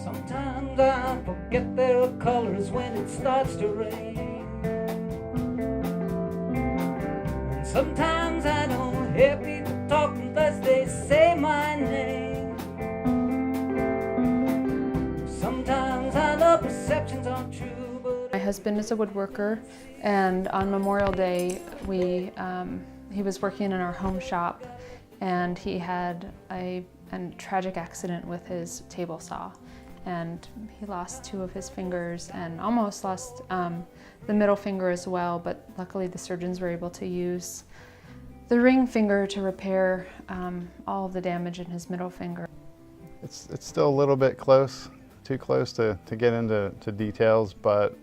Sometimes I forget there are colors when it starts to rain. And sometimes I don't hear people talk unless they say my name. Sometimes I love perceptions aren't true, but... My husband is a woodworker, and on Memorial Day he was working in our home shop, and he had a tragic accident with his table saw, and he lost 2 of his fingers and almost lost the middle finger as well, but luckily the surgeons were able to use the ring finger to repair all of the damage in his middle finger. It's still a little bit close, too close to get into details, but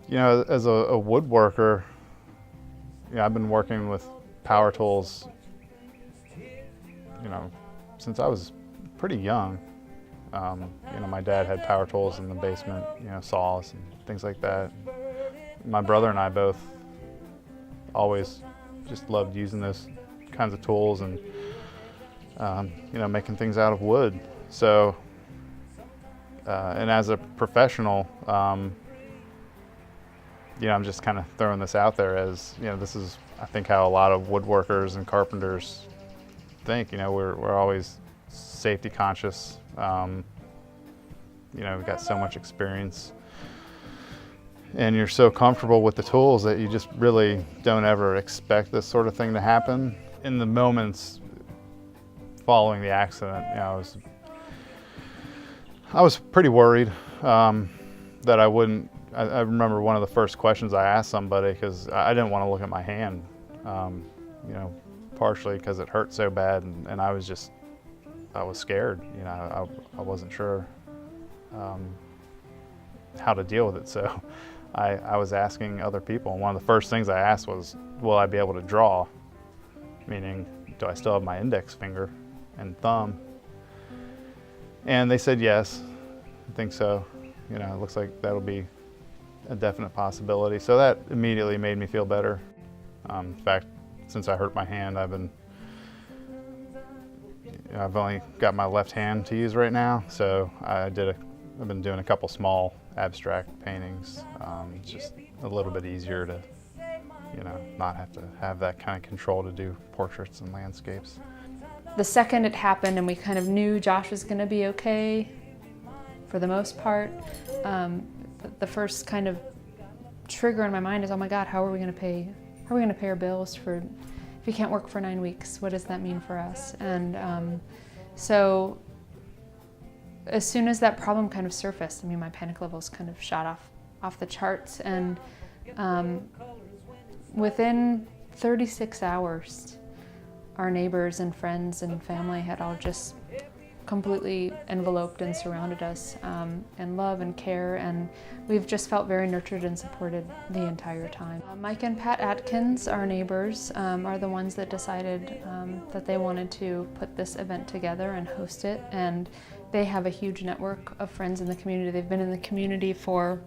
you know, as a woodworker, you know, I've been working with power tools, you know, since I was pretty young. You know, my dad had power tools in the basement, you know, saws and things like that. My brother and I both always just loved using those kinds of tools and, you know, making things out of wood. So, and as a professional, you know, I'm just kind of throwing this out there as, you know, this is, I think, how a lot of woodworkers and carpenters think. You know, we're always safety conscious. You know, we've got so much experience, and you're so comfortable with the tools that you just really don't ever expect this sort of thing to happen. In the moments following the accident, you know, I was pretty worried that I wouldn't. I remember one of the first questions I asked somebody, because I didn't want to look at my hand, you know, partially because it hurt so bad, and I was scared. You know, I wasn't sure how to deal with it. So I was asking other people, and one of the first things I asked was, will I be able to draw? Meaning, do I still have my index finger and thumb? And they said yes, I think so. You know, it looks like that'll be a definite possibility. So that immediately made me feel better. In fact, since I hurt my hand, I've only got my left hand to use right now. So I've been doing a couple small abstract paintings. It's just a little bit easier to, you know, not have to have that kind of control to do portraits and landscapes. The second it happened and we kind of knew Josh was going to be okay for the most part, the first kind of trigger in my mind is, oh my God, how are we going to pay our bills if we can't work for 9 weeks? What does that mean for us? And so as soon as that problem kind of surfaced, I mean, my panic levels kind of shot off the charts, and within 36 hours, our neighbors and friends and family had all just completely enveloped and surrounded us in love and care, and we've just felt very nurtured and supported the entire time. Mike and Pat Atkins, our neighbors, are the ones that decided that they wanted to put this event together and host it, and they have a huge network of friends in the community. They've been in the community for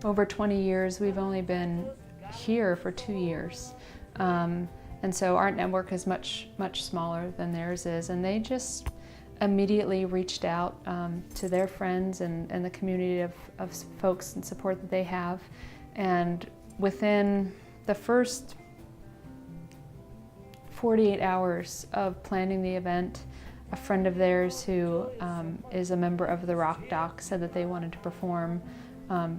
over 20 years. We've only been here for 2 years. And so our network is much, much smaller than theirs is, and they just immediately reached out to their friends and the community of folks and support that they have. And within the first 48 hours of planning the event, a friend of theirs who is a member of the Rock Doc said that they wanted to perform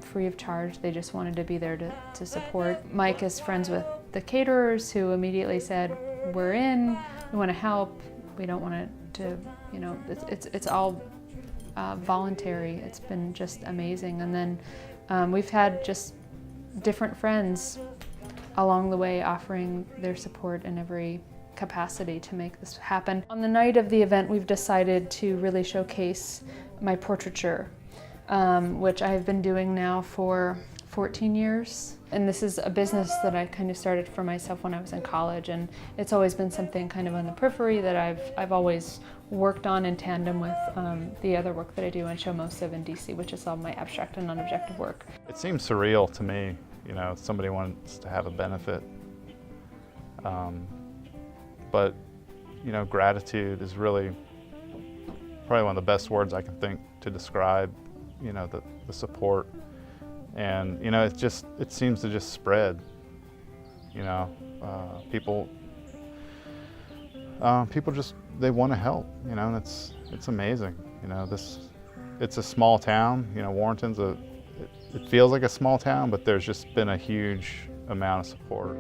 free of charge. They just wanted to be there to support. Mike is friends with the caterers, who immediately said, we're in, we want to help, we don't want to, you know, it's all voluntary. It's been just amazing. And then we've had just different friends along the way offering their support in every capacity to make this happen. On the night of the event, we've decided to really showcase my portraiture, which I've been doing now for 14 years. And this is a business that I kind of started for myself when I was in college, and it's always been something kind of on the periphery that I've always worked on in tandem with the other work that I do and show most of in DC, which is all my abstract and non-objective work. It seems surreal to me, you know, somebody wants to have a benefit. But, you know, gratitude is really probably one of the best words I can think to describe, you know, the support. And, you know, it seems to just spread, you know. People just, they want to help, you know, and it's amazing. You know, it's a small town, you know, Warrenton's it feels like a small town, but there's just been a huge amount of support.